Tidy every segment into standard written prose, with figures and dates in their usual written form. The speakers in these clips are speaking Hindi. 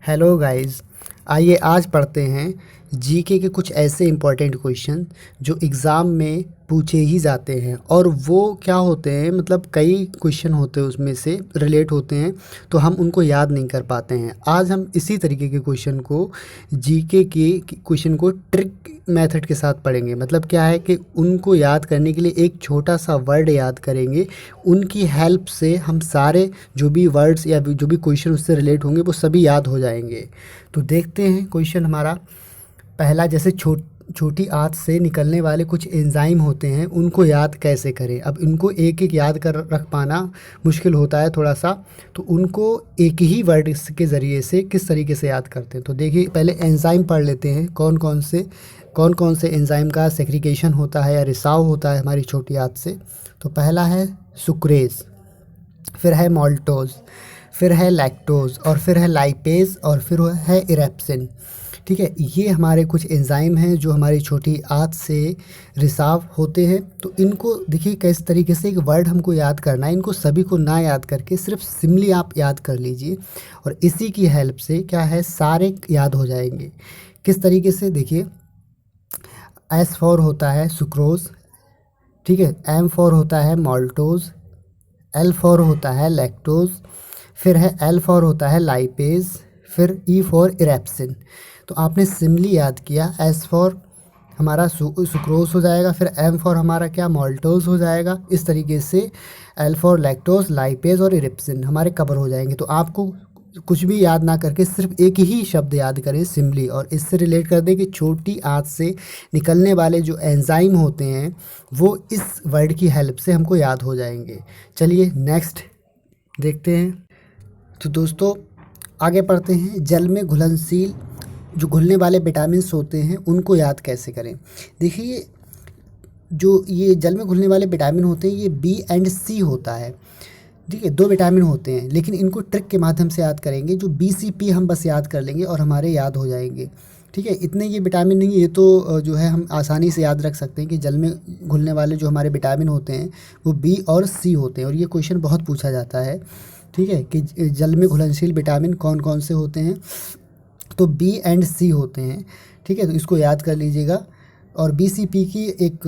Hello guys. आइए आज पढ़ते हैं जीके के कुछ ऐसे इम्पोर्टेंट क्वेश्चन जो एग्ज़ाम में पूछे ही जाते हैं। और वो क्या होते हैं, मतलब कई क्वेश्चन होते हैं उसमें से रिलेट होते हैं, तो हम उनको याद नहीं कर पाते हैं। आज हम इसी तरीके के क्वेश्चन को जीके के क्वेश्चन को ट्रिक मेथड के साथ पढ़ेंगे। मतलब क्या है कि उनको याद करने के लिए एक छोटा सा वर्ड याद करेंगे, उनकी हेल्प से हम सारे जो भी वर्ड्स या जो भी क्वेश्चन उससे रिलेट होंगे वो सभी याद हो जाएंगे। तो देखते हैं क्वेश्चन हमारा पहला। जैसे छोटी आंत से निकलने वाले कुछ एंजाइम होते हैं, उनको याद कैसे करें। अब इनको एक एक याद कर रख पाना मुश्किल होता है थोड़ा सा, तो उनको एक ही वर्ड के ज़रिए से किस तरीके से याद करते हैं। तो देखिए पहले एंजाइम पढ़ लेते हैं, कौन कौन से एंजाइम का सेक्रिकेशन होता है या रिसाव होता है हमारी छोटी आंत से। तो पहला है सुक्रेज, फिर है माल्टोज, फिर है लैक्टोज, और फिर है लाइपेज, और फिर है इरेप्सिन। ठीक है, ये हमारे कुछ एंजाइम हैं जो हमारी छोटी आंत से रिसाव होते हैं। तो इनको देखिए किस तरीके से एक वर्ड हमको याद करना है। इनको सभी को ना याद करके सिर्फ सिमली आप याद कर लीजिए, और इसी की हेल्प से क्या है सारे याद हो जाएंगे। किस तरीके से देखिए, एस फॉर होता है सुक्रोज, ठीक है, एम फॉर होता है माल्टोज, एल फॉर होता है लैक्टोज, फिर है एल फॉर होता है लाइपेज, फिर ई फॉर इरेप्सिन। तो आपने सिमली याद किया, एस फॉर हमारा सुक्रोज हो जाएगा, फिर एम फॉर हमारा क्या माल्टोज हो जाएगा। इस तरीके से एल फॉर लैक्टोज, लाइपेज और इरेप्सिन हमारे कवर हो जाएंगे। तो आपको कुछ भी याद ना करके सिर्फ एक ही शब्द याद करें सिमली, और इससे रिलेट कर दें कि छोटी आंत से निकलने वाले जो एंजाइम होते हैं वो इस वर्ड की हेल्प से हमको याद हो जाएंगे। चलिए नेक्स्ट देखते हैं। तो दोस्तों आगे पढ़ते हैं। जल में घुलनशील जो घुलने वाले विटामिन्स होते हैं उनको याद कैसे करें। देखिए जो ये जल में घुलने वाले विटामिन होते हैं ये बी एंड सी होता है। ठीक है, दो विटामिन होते हैं, लेकिन इनको ट्रिक के माध्यम से याद करेंगे। जो बी सी पी हम बस याद कर लेंगे और हमारे याद हो जाएंगे। ठीक है, इतने ये विटामिन नहीं, ये तो जो है हम आसानी से याद रख सकते हैं कि जल में घुलने वाले जो हमारे विटामिन होते हैं वो बी और सी होते हैं। और ये क्वेश्चन बहुत पूछा जाता है, ठीक है, कि जल में घुलनशील विटामिन कौन कौन से होते हैं। तो बी एंड सी होते हैं। ठीक है, तो इसको याद कर लीजिएगा। और BCP की एक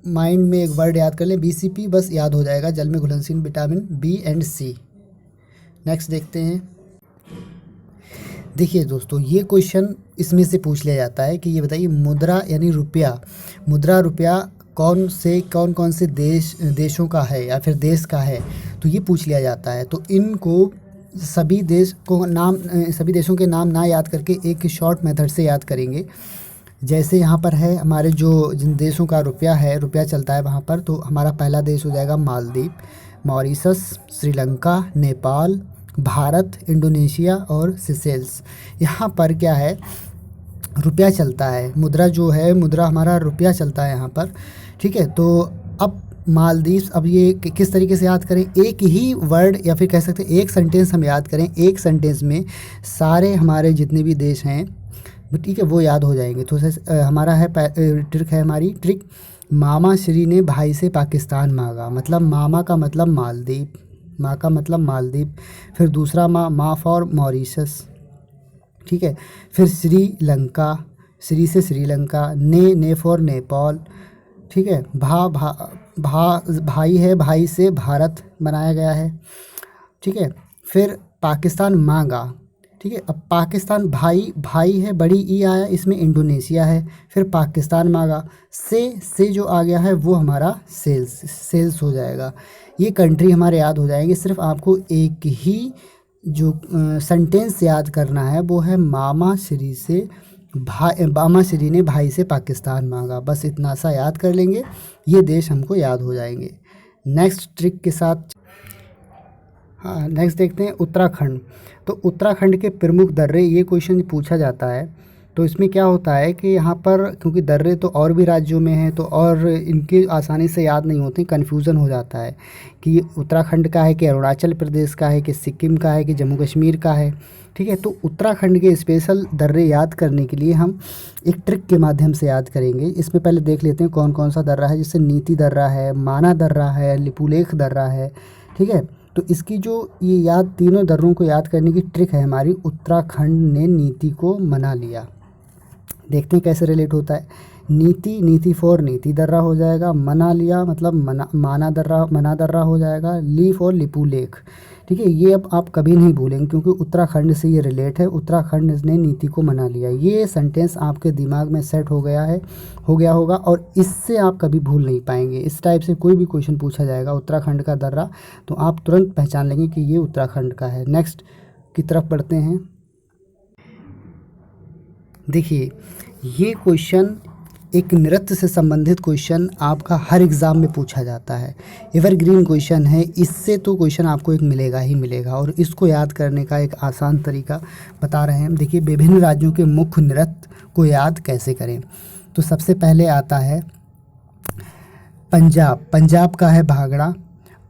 माइंड में एक वर्ड याद कर लें, BCP, बस याद हो जाएगा जल में घुलनशील vitamin B and C. Next देखते हैं। देखिए दोस्तों ये क्वेश्चन इसमें से पूछ लिया जाता है कि ये बताइए मुद्रा यानी रुपया, मुद्रा रुपया कौन कौन से देशों का है या फिर देश का है। तो ये पूछ लिया जाता है। तो इनको सभी देशों के नाम ना याद करके एक शॉर्ट मेथड से याद करेंगे। जैसे यहाँ पर है हमारे जो जिन देशों का रुपया चलता है वहाँ पर, तो हमारा पहला देश हो जाएगा मालदीव, मॉरिशस, श्रीलंका, नेपाल, भारत, इंडोनेशिया और सिसेल्स। यहाँ पर क्या है रुपया चलता है, मुद्रा जो है मुद्रा हमारा रुपया चलता है यहाँ पर। ठीक है, तो अब मालदीव, अब ये किस तरीके से याद करें। एक ही वर्ड या फिर कह सकते हैं एक सेंटेंस हम याद करें, एक सेंटेंस में सारे हमारे जितने भी देश हैं, ठीक है, वो याद हो जाएंगे। तो हमारा है ट्रिक है हमारी ट्रिक, मामा श्री ने भाई से पाकिस्तान मांगा। मतलब मामा का मतलब मालदीव, माँ का मतलब मालदीव, फिर दूसरा माँ फॉर मॉरिशस, ठीक है, फिर श्रीलंका, श्री से श्रीलंका, ने फॉर नेपाल, ठीक है, भाई है, भाई से भारत बनाया गया है। ठीक है, फिर पाकिस्तान मांगा, ठीक है, अब पाकिस्तान भाई है, बड़ी ई आया, इसमें इंडोनेशिया है, फिर पाकिस्तान मांगा, से जो आ गया है वो हमारा सेल्स हो जाएगा। ये कंट्री हमारे याद हो जाएंगे। सिर्फ आपको एक ही जो सेंटेंस याद करना है वो है मामा श्री ने भाई से पाकिस्तान मांगा। बस इतना सा याद कर लेंगे, ये देश हमको याद हो जाएंगे। नेक्स्ट ट्रिक के साथ हाँ नेक्स्ट देखते हैं उत्तराखंड। तो उत्तराखंड के प्रमुख दर्रे, ये क्वेश्चन पूछा जाता है। तो इसमें क्या होता है कि यहाँ पर क्योंकि दर्रे तो और भी राज्यों में हैं, तो और इनके आसानी से याद नहीं होते, कन्फ्यूज़न हो जाता है कि ये उत्तराखंड का है कि अरुणाचल प्रदेश का है कि सिक्किम का है कि जम्मू कश्मीर का है। ठीक है, तो उत्तराखंड के स्पेशल दर्रे याद करने के लिए हम एक ट्रिक के माध्यम से याद करेंगे। इसमें पहले देख लेते हैं कौन कौन सा दर्रा है। जैसे नीति दर्रा है, माना दर्रा है, लिपुलेख दर्रा है। ठीक है, तो इसकी जो ये याद तीनों दर्रों को याद करने की ट्रिक है हमारी, उत्तराखंड ने नीति को मना लिया। देखते हैं कैसे रिलेट होता है। नीति, नीति फॉर नीति दर्रा हो जाएगा। मना लिया मतलब मना दर्रा हो जाएगा। ली फॉर लिपू लेख। ठीक है, ये अब आप कभी नहीं भूलेंगे क्योंकि उत्तराखंड से ये रिलेट है। उत्तराखंड ने नीति को मना लिया, ये सेंटेंस आपके दिमाग में सेट हो गया होगा और इससे आप कभी भूल नहीं पाएंगे। इस टाइप से कोई भी क्वेश्चन पूछा जाएगा उत्तराखंड का दर्रा तो आप तुरंत पहचान लेंगे कि ये उत्तराखंड का है। नेक्स्ट की तरफ बढ़ते हैं। देखिए, ये क्वेश्चन एक नृत्य से संबंधित क्वेश्चन आपका हर एग्ज़ाम में पूछा जाता है। एवरग्रीन क्वेश्चन है, इससे तो क्वेश्चन आपको एक मिलेगा ही मिलेगा। और इसको याद करने का एक आसान तरीका बता रहे हैं हम। देखिए, विभिन्न राज्यों के मुख्य नृत्य को याद कैसे करें। तो सबसे पहले आता है पंजाब। पंजाब का है भांगड़ा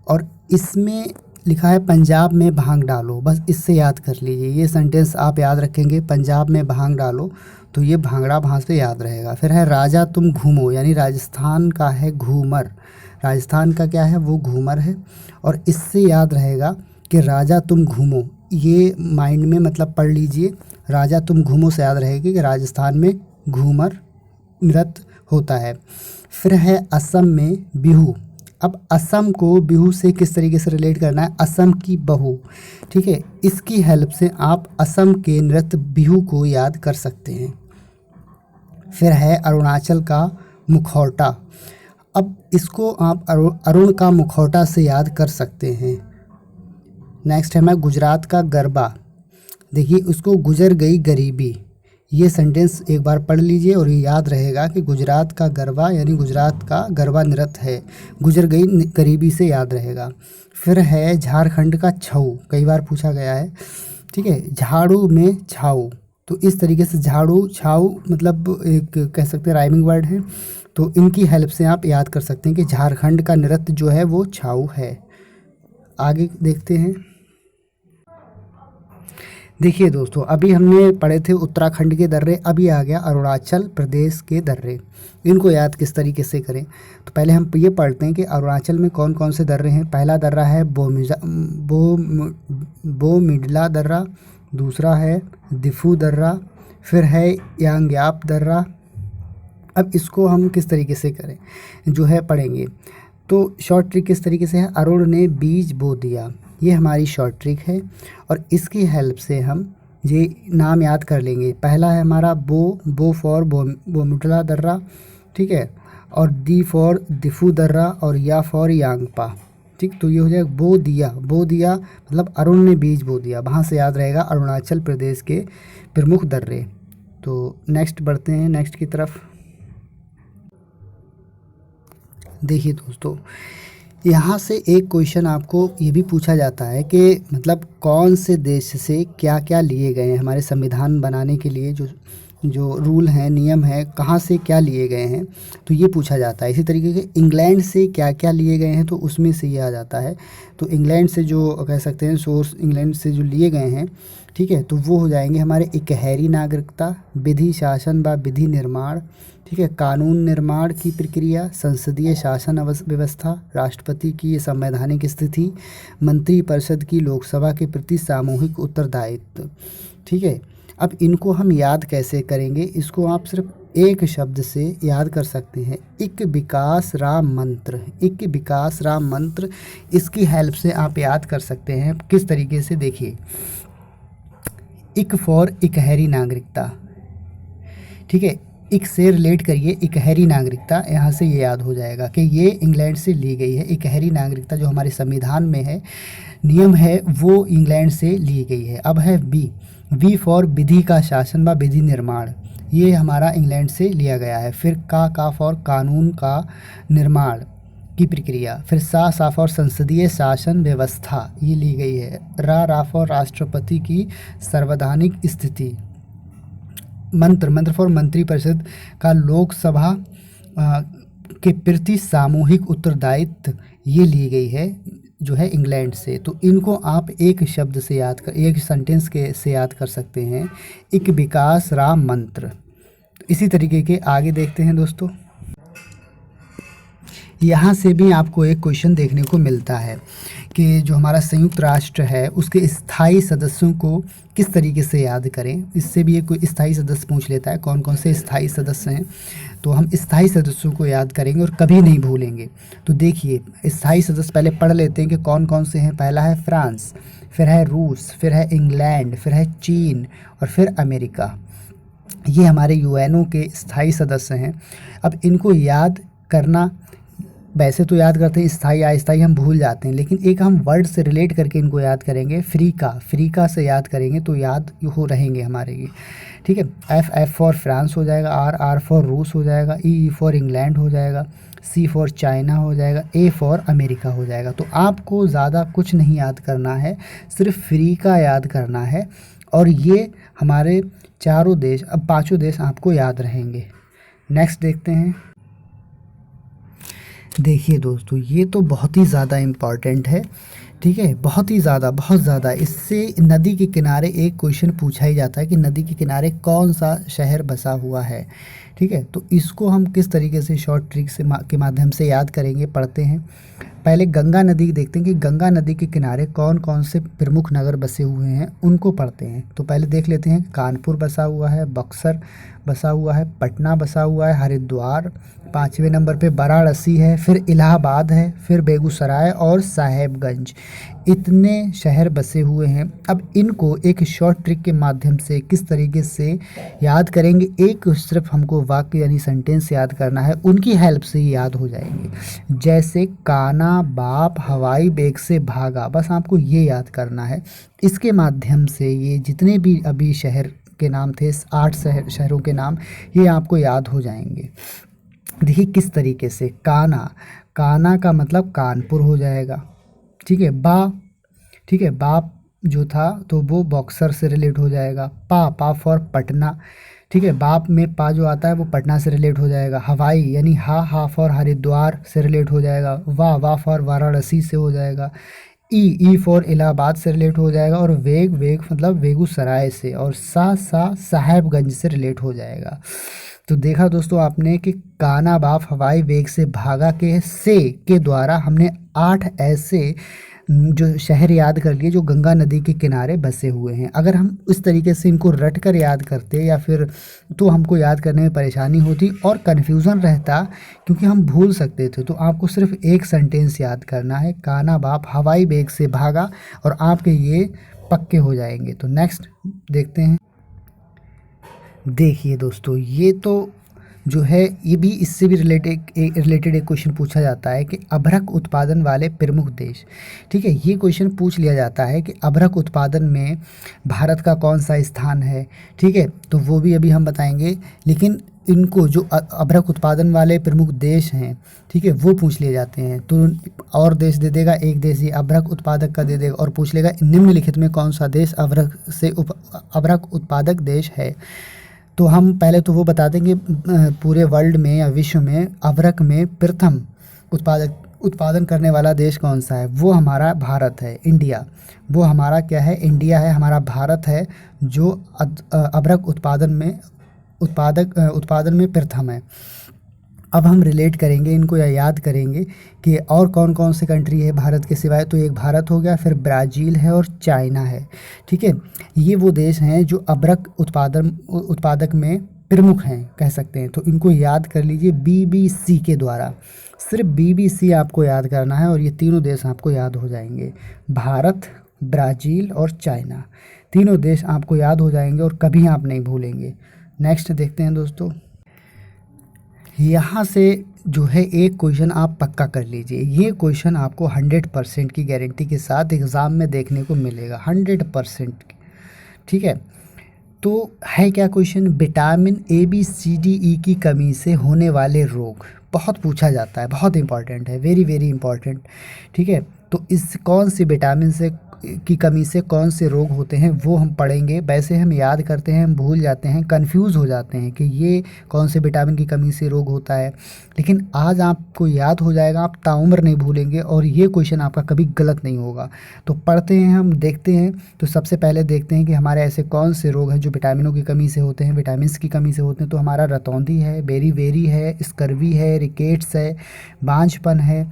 और इसमें लिखा है पंजाब में भांग डालो, बस इससे याद कर लीजिए। ये सेंटेंस आप याद रखेंगे, पंजाब में भांग डालो, तो ये भांगड़ा वहाँ से याद रहेगा। फिर है राजा तुम घूमो, यानी राजस्थान का है घूमर। राजस्थान का क्या है, वो घूमर है और इससे याद रहेगा कि राजा तुम घूमो। ये माइंड में मतलब पढ़ लीजिए, राजा तुम घूमो से याद रहेगी कि राजस्थान में घूमर नृत्य होता है। फिर है असम में बिहू। अब असम को बिहू से किस तरीके से रिलेट करना है, असम की बहू। ठीक है, इसकी हेल्प से आप असम के नृत्य बिहू को याद कर सकते हैं। फिर है अरुणाचल का मुखौटा। अब इसको आप अरुण का मुखौटा से याद कर सकते हैं। नेक्स्ट है मैं गुजरात का गरबा। देखिए, उसको गुजर गई गरीबी, ये सेंटेंस एक बार पढ़ लीजिए और ये याद रहेगा कि गुजरात का गरबा यानी गुजरात का गरबा नृत्य है। गुजर गई गरीबी से याद रहेगा। फिर है झारखंड का छऊ, कई बार पूछा गया है। ठीक है, झाड़ू में छाऊ, तो इस तरीके से झाड़ू छाऊ मतलब एक कह सकते हैं राइमिंग वर्ड है, तो इनकी हेल्प से आप याद कर सकते हैं कि झारखंड का नृत्य जो है वो छाऊ है। आगे देखते हैं। देखिए दोस्तों, अभी हमने पढ़े थे उत्तराखंड के दर्रे, अभी आ गया अरुणाचल प्रदेश के दर्रे। इनको याद किस तरीके से करें, तो पहले हम ये पढ़ते हैं कि अरुणाचल में कौन कौन से दर्रे हैं। पहला दर्रा है बोमिडला दर्रा, दूसरा है दिफू दर्रा, फिर है यांग्याप दर्रा। अब इसको हम किस तरीके से करें जो है पढ़ेंगे। तो शॉर्ट ट्रिक किस तरीके से है, अरुण ने बीज बो दिया, ये हमारी शॉर्ट ट्रिक है और इसकी हेल्प से हम ये नाम याद कर लेंगे। पहला है हमारा बो फॉर बोमिडला दर्रा, ठीक है, और दी फॉर दिफू दर्रा और या फॉर यांगपा। ठीक, तो ये हो जाएगा बो दिया मतलब अरुण ने बीज बो दिया, वहाँ से याद रहेगा अरुणाचल प्रदेश के प्रमुख दर्रे। तो नेक्स्ट बढ़ते हैं, नेक्स्ट की तरफ। देखिए दोस्तों, यहाँ से एक क्वेश्चन आपको ये भी पूछा जाता है कि मतलब कौन से देश से क्या क्या लिए गए हैं हमारे संविधान बनाने के लिए, जो रूल हैं नियम हैं कहाँ से क्या लिए गए हैं, तो ये पूछा जाता है। इसी तरीके से इंग्लैंड से क्या क्या लिए गए हैं, तो उसमें से ये आ जाता है। तो इंग्लैंड से जो कह सकते हैं सोर्स इंग्लैंड से जो लिए गए हैं, ठीक है, तो वो हो जाएंगे हमारे इकहरी नागरिकता, विधि शासन व विधि निर्माण, ठीक है, कानून निर्माण की प्रक्रिया, संसदीय शासन व्यवस्था, राष्ट्रपति की संवैधानिक स्थिति, मंत्रिपरिषद की लोकसभा के प्रति सामूहिक उत्तरदायित्व। ठीक है, अब इनको हम याद कैसे करेंगे, इसको आप सिर्फ एक शब्द से याद कर सकते हैं, एक विकास राम मंत्र। एक विकास राम मंत्र, इसकी हेल्प से आप याद कर सकते हैं किस तरीके से। देखिए, इक फॉर इकहरी नागरिकता, ठीक है, एक से रिलेट करिए इकहरी नागरिकता, यहाँ से ये याद हो जाएगा कि ये इंग्लैंड से ली गई है। इकहरी नागरिकता जो हमारे संविधान में है, नियम है, वो इंग्लैंड से ली गई है। अब है वी फॉर विधि का शासन व विधि निर्माण, ये हमारा इंग्लैंड से लिया गया है। फिर का फॉर कानून का निर्माण की प्रक्रिया, फिर सा फॉर संसदीय शासन व्यवस्था, ये ली गई है। रा फॉर राष्ट्रपति की संवैधानिक स्थिति, मंत्र फॉर मंत्रिपरिषद का लोकसभा के प्रति सामूहिक उत्तरदायित्व, ये ली गई है जो है इंग्लैंड से। तो इनको आप एक शब्द से याद कर, एक सेंटेंस के से याद कर सकते हैं, एक विकास राम मंत्र। इसी तरीके के आगे देखते हैं दोस्तों। यहाँ से भी आपको एक क्वेश्चन देखने को मिलता है कि जो हमारा संयुक्त राष्ट्र है उसके स्थायी सदस्यों को किस तरीके से याद करें। इससे भी एक कोई स्थायी सदस्य पूछ लेता है कौन कौन से स्थायी सदस्य हैं, तो हम स्थायी सदस्यों को याद करेंगे और कभी नहीं भूलेंगे। तो देखिए स्थायी सदस्य पहले पढ़ लेते हैं कि कौन कौन से हैं। पहला है फ्रांस, फिर है रूस, फिर है इंग्लैंड, फिर है चीन और फिर अमेरिका। ये हमारे यूएनओ के स्थायी सदस्य हैं। अब इनको याद करना, वैसे तो याद करते हैं स्थाई अस्थाई हम भूल जाते हैं, लेकिन एक हम वर्ड से रिलेट करके इनको याद करेंगे। फ्रीका से याद करेंगे तो याद हो रहेंगे हमारे ये, ठीक है। एफ फॉर फ्रांस हो जाएगा, आर फॉर रूस हो जाएगा, ई फॉर इंग्लैंड हो जाएगा, सी फॉर चाइना हो जाएगा, ए फॉर अमेरिका हो जाएगा। तो आपको ज़्यादा कुछ नहीं याद करना है, सिर्फ फ्रीका याद करना है और ये हमारे चारों देश, अब पांचों देश आपको याद रहेंगे। नेक्स्ट देखते हैं। देखिए दोस्तों ये तो बहुत ही ज़्यादा इम्पॉर्टेंट है, ठीक है, बहुत ही ज़्यादा, बहुत ज़्यादा। इससे नदी के किनारे एक क्वेश्चन पूछा ही जाता है कि नदी के किनारे कौन सा शहर बसा हुआ है, ठीक है। तो इसको हम किस तरीके से शॉर्ट ट्रिक से के माध्यम से याद करेंगे, पढ़ते हैं। पहले गंगा नदी देखते हैं कि गंगा नदी के किनारे कौन कौन से प्रमुख नगर बसे हुए हैं, उनको पढ़ते हैं। तो पहले देख लेते हैं, कानपुर बसा हुआ है, बक्सर बसा हुआ है, पटना बसा हुआ है, हरिद्वार, 5वें नंबर पे वाराणसी है, फिर इलाहाबाद है, फिर बेगूसराय और साहेबगंज। इतने शहर बसे हुए हैं। अब इनको एक शॉर्ट ट्रिक के माध्यम से किस तरीके से याद करेंगे, एक सिर्फ हमको वाक्य यानी सेंटेंस याद करना है, उनकी हेल्प से ही याद हो जाएंगे। जैसे काना बाप हवाई बेग से भागा, बस आपको ये याद करना है। इसके माध्यम से ये जितने भी अभी शहर के नाम थे, 8 शहरों के नाम, ये आपको याद हो जाएंगे। देखिए किस तरीके से, काना का मतलब कानपुर हो जाएगा, ठीक है। ठीक है, बाप जो था तो वो बॉक्सर से रिलेट हो जाएगा। पा फॉर पटना, ठीक है, बाप में पा जो आता है वो पटना से रिलेट हो जाएगा। हवाई यानी हा फॉर हरिद्वार से रिलेट हो जाएगा। वाह फॉर वाराणसी से हो जाएगा। ई फॉर इलाहाबाद से रिलेट हो जाएगा। और वेग मतलब बेगूसराय से। और सा साहेबगंज से रिलेट हो जाएगा। तो देखा दोस्तों आपने कि काना बाप हवाई वेग से भागा के द्वारा हमने 8 ऐसे जो शहर याद कर लिए जो गंगा नदी के किनारे बसे हुए हैं। अगर हम इस तरीके से इनको रट कर याद करते या फिर तो हमको याद करने में परेशानी होती और कन्फ्यूज़न रहता, क्योंकि हम भूल सकते थे। तो आपको सिर्फ एक सेंटेंस याद करना है, काना बाप हवाई वेग से भागा, और आपके ये पक्के हो जाएंगे। तो नेक्स्ट देखते हैं। देखिए दोस्तों ये तो जो है ये भी इससे भी रिलेटेड एक क्वेश्चन पूछा जाता है कि अभ्रक उत्पादन वाले प्रमुख देश, ठीक है। ये क्वेश्चन पूछ लिया जाता है कि अभ्रक उत्पादन में भारत का कौन सा स्थान है, ठीक है। तो वो भी अभी हम बताएंगे, लेकिन इनको जो अभ्रक उत्पादन वाले प्रमुख देश हैं, ठीक है, वो पूछ लिए जाते हैं। तो और देश दे देगा, एक देश ये अभ्रक उत्पादक का दे देगा और पूछ लेगा निम्नलिखित में कौन सा देश अभ्रक उत्पादक देश है। तो हम पहले तो वो बता देंगे पूरे वर्ल्ड में या विश्व में अभ्रक में प्रथम उत्पादन करने वाला देश कौन सा है। वो हमारा भारत है, इंडिया। वो हमारा क्या है, इंडिया है, हमारा भारत है जो अभ्रक उत्पादन में प्रथम है। अब हम रिलेट करेंगे इनको या याद करेंगे कि और कौन कौन से कंट्री है भारत के सिवाय। तो एक भारत हो गया, फिर ब्राज़ील है और चाइना है, ठीक है। ये वो देश हैं जो अभ्रक उत्पादक में प्रमुख हैं कह सकते हैं। तो इनको याद कर लीजिए BBC के द्वारा। सिर्फ BBC आपको याद करना है और ये तीनों देश आपको याद हो जाएंगे। भारत, ब्राज़ील और चाइना, तीनों देश आपको याद हो जाएंगे और कभी आप नहीं भूलेंगे। नेक्स्ट देखते हैं दोस्तों। यहाँ से जो है एक क्वेश्चन आप पक्का कर लीजिए, ये क्वेश्चन आपको 100% की गारंटी के साथ एग्ज़ाम में देखने को मिलेगा, 100%, ठीक है। तो है क्या क्वेश्चन, विटामिन ABCDE की कमी से होने वाले रोग, बहुत पूछा जाता है, बहुत इंपॉर्टेंट है, वेरी वेरी इंपॉर्टेंट, ठीक है। तो इस कौन सी विटामिन से की कमी से कौन से रोग होते हैं वो हम पढ़ेंगे। वैसे हम याद करते हैं, हम भूल जाते हैं, कंफ्यूज हो जाते हैं कि ये कौन से विटामिन की कमी से रोग होता है, लेकिन आज आपको याद हो जाएगा, आप ताउम्र नहीं भूलेंगे और ये क्वेश्चन आपका कभी गलत नहीं होगा। तो पढ़ते हैं, हम देखते हैं। तो सबसे पहले देखते हैं कि हमारे ऐसे कौन से रोग हैं जो विटामिनों की कमी से होते हैं, विटामिन की कमी से होते हैं। तो हमारा रतौंधी है, बेरी है, स्कर्वी है, रिकेट्स है, बांझपन है,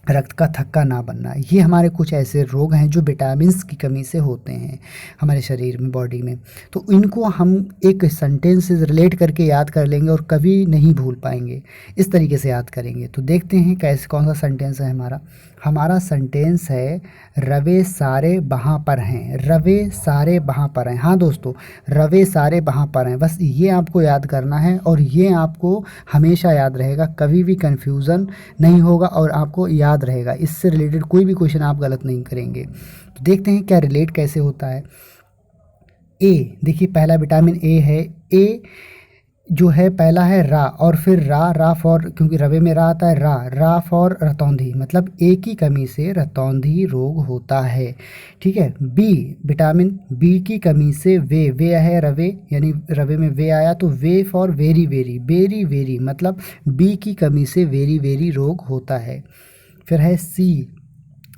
रक्त का थक्का ना बनना, ये हमारे कुछ ऐसे रोग हैं जो विटामिन्स की कमी से होते हैं हमारे शरीर में, बॉडी में। तो इनको हम एक सेंटेंस से रिलेट करके याद कर लेंगे और कभी नहीं भूल पाएंगे, इस तरीके से याद करेंगे। तो देखते हैं कैसे, कौन सा सेंटेंस है हमारा। हमारा सेंटेंस है रवे सारे वहाँ पर हैं, रवे सारे वहाँ पर हैं। हाँ दोस्तों, रवे सारे वहाँ पर हैं, बस ये आपको याद करना है और ये आपको हमेशा याद रहेगा, कभी भी कन्फ्यूज़न नहीं होगा और आपको याद रहेगा। इससे रिलेटेड कोई भी क्वेश्चन आप गलत नहीं करेंगे। तो देखते हैं क्या रिलेट कैसे होता है। ए, देखिए पहला विटामिन ए है। ए जो है पहला है रा, और फिर रा फॉर, क्योंकि रवे में रा आता है, रा फॉर रतौंधी, मतलब ए की कमी से रतौंधी रोग होता है। ठीक है। बी, विटामिन बी की कमी से वे है रवे, यानी रवे में वे आया तो वे फॉर वेरी, मतलब बी की कमी से वेरी रोग होता है। फिर है सी,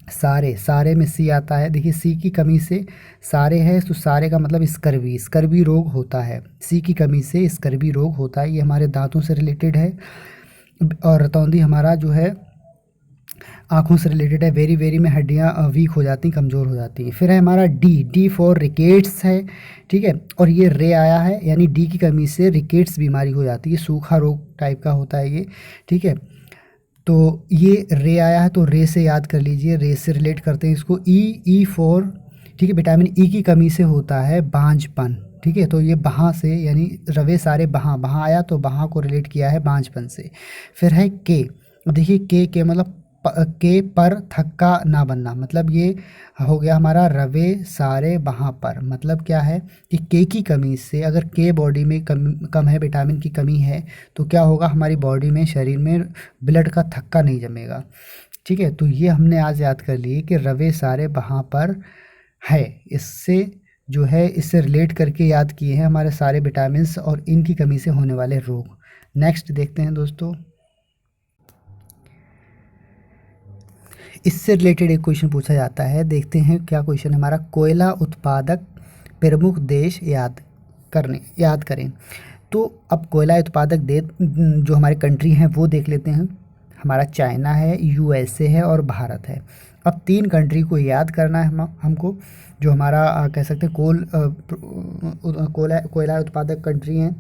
सारे में सी आता है। देखिए सी की कमी से सारे है तो सारे का मतलब स्कर्वी रोग होता है। सी की कमी से स्कर्वी रोग होता है, ये हमारे दांतों से रिलेटेड है। और रतौंधी हमारा जो है आँखों से रिलेटेड है। वेरी में हड्डियाँ वीक हो जाती, कमज़ोर हो जाती हैं। फिर है हमारा डी फॉर रिकेट्स है। ठीक है। और ये रे आया है, यानी डी की कमी से रिकेट्स बीमारी हो जाती है, सूखा रोग टाइप का होता है ये। ठीक है। तो ये रे आया है तो रे से याद कर लीजिए, रे से रिलेट करते हैं इसको। ई फॉर, ठीक है, विटामिन ई की कमी से होता है बांझपन। ठीक है। तो ये बहाँ से, यानी रवे सारे बहाँ आया तो बहाँ को रिलेट किया है बांझपन से। फिर है के, देखिए के मतलब के पर थक्का ना बनना, मतलब ये हो गया हमारा रवे सारे वहाँ पर। मतलब क्या है कि के की कमी से, अगर के बॉडी में कम है, विटामिन की कमी है, तो क्या होगा, हमारी बॉडी में, शरीर में ब्लड का थक्का नहीं जमेगा। ठीक है। तो ये हमने आज याद कर लिए कि रवे सारे वहाँ पर है, इससे जो है, इससे रिलेट करके याद किए हैं हमारे सारे विटामिन्स और इनकी कमी से होने वाले रोग। नेक्स्ट देखते हैं दोस्तों, इससे रिलेटेड एक क्वेश्चन पूछा जाता है। देखते हैं क्या क्वेश्चन हमारा। कोयला उत्पादक प्रमुख देश याद करें। तो अब कोयला उत्पादक देश जो हमारे कंट्री हैं वो देख लेते हैं। हमारा चाइना है, यूएसए है और भारत है। अब 3 कंट्री को याद करना है हमको, जो हमारा कह सकते हैं कोयला उत्पादक कंट्री हैं।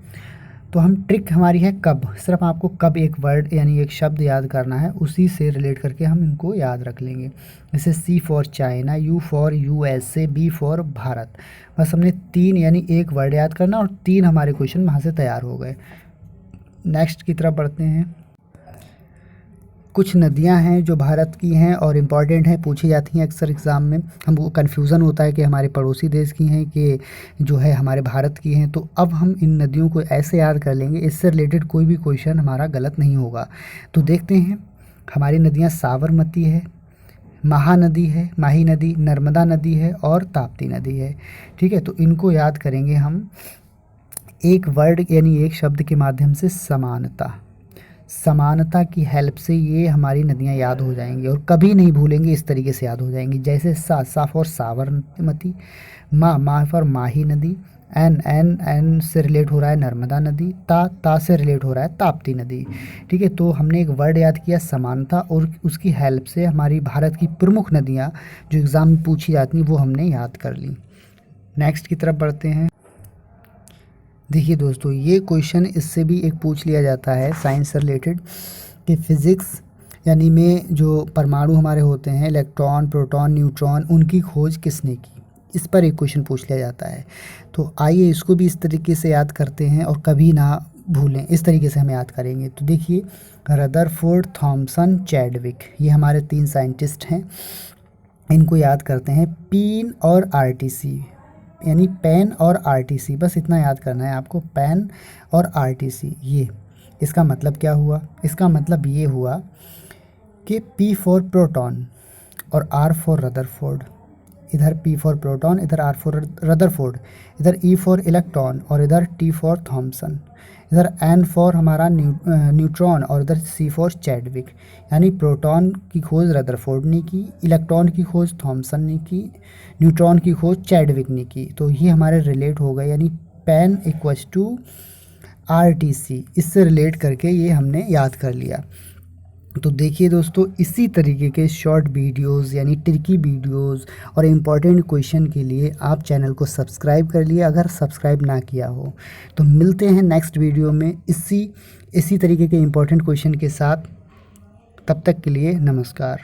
तो हम ट्रिक हमारी है कब, सिर्फ आपको कब एक वर्ड यानी एक शब्द याद करना है, उसी से रिलेट करके हम इनको याद रख लेंगे। जैसे C for China, U for USA, B for Bharat. बस हमने 3 यानी एक वर्ड याद करना और 3 हमारे क्वेश्चन वहाँ से तैयार हो गए। नेक्स्ट की तरफ बढ़ते हैं। कुछ नदियां हैं जो भारत की हैं और इम्पॉर्टेंट हैं, पूछी जाती हैं अक्सर एग्ज़ाम में। हमको कन्फ्यूज़न होता है कि हमारे पड़ोसी देश की हैं कि जो है हमारे भारत की हैं। तो अब हम इन नदियों को ऐसे याद कर लेंगे, इससे रिलेटेड कोई भी क्वेश्चन हमारा गलत नहीं होगा। तो देखते हैं, हमारी नदियाँ साबरमती है, महानदी है, माही नदी, नर्मदा नदी है और ताप्ती नदी है। ठीक है। तो इनको याद करेंगे हम एक वर्ड यानी एक शब्द के माध्यम से, समानता की हेल्प से ये हमारी नदियाँ याद हो जाएंगी और कभी नहीं भूलेंगे, इस तरीके से याद हो जाएंगी। जैसे सा फॉर साबरमती, मा फॉर माही नदी, एन से रिलेट हो रहा है नर्मदा नदी, ता से रिलेट हो रहा है ताप्ती नदी। ठीक है। तो हमने एक वर्ड याद किया समानता, और उसकी हेल्प से हमारी भारत की प्रमुख नदियाँ जो एग्ज़ाम में पूछी जाती हैं वो हमने याद कर ली। नेक्स्ट की तरफ बढ़ते हैं। देखिए दोस्तों, ये क्वेश्चन इससे भी एक पूछ लिया जाता है साइंस से रिलेटेड, कि फिज़िक्स यानी में जो परमाणु हमारे होते हैं, इलेक्ट्रॉन, प्रोटॉन, न्यूट्रॉन, उनकी खोज किसने की, इस पर एक क्वेश्चन पूछ लिया जाता है। तो आइए इसको भी इस तरीके से याद करते हैं और कभी ना भूलें, इस तरीके से हम याद करेंगे। तो देखिए, रदरफोर्ड, थॉमसन, चैडविक, ये हमारे 3 साइंटिस्ट हैं। इनको याद करते हैं, पीन और आरटीसी, यानी पेन और आरटीसी, बस इतना याद करना है आपको, पेन और आरटीसी। ये इसका मतलब क्या हुआ, इसका मतलब ये हुआ कि पी फॉर प्रोटॉन और आर फॉर रदरफोर्ड, इधर P फॉर प्रोटॉन, इधर R फॉर रदरफोर्ड, इधर E फॉर इलेक्ट्रॉन और इधर T फॉर थॉमसन, इधर N फॉर हमारा न्यूट्रॉन और इधर C फॉर चैडविक। यानी प्रोटॉन की खोज रदरफोर्ड ने की, इलेक्ट्रॉन की खोज थॉमसन ने की, न्यूट्रॉन की खोज चैडविक ने की। तो ये हमारे रिलेट हो गए, यानी पेन इक्वल्स टू RTC, इससे रिलेट करके ये हमने याद कर लिया। तो देखिए दोस्तों, इसी तरीके के शॉर्ट वीडियोस यानी ट्रिकी वीडियोस और इम्पॉर्टेंट क्वेश्चन के लिए आप चैनल को सब्सक्राइब कर लिए अगर सब्सक्राइब ना किया हो। तो मिलते हैं नेक्स्ट वीडियो में इसी तरीके के इम्पॉर्टेंट क्वेश्चन के साथ। तब तक के लिए नमस्कार।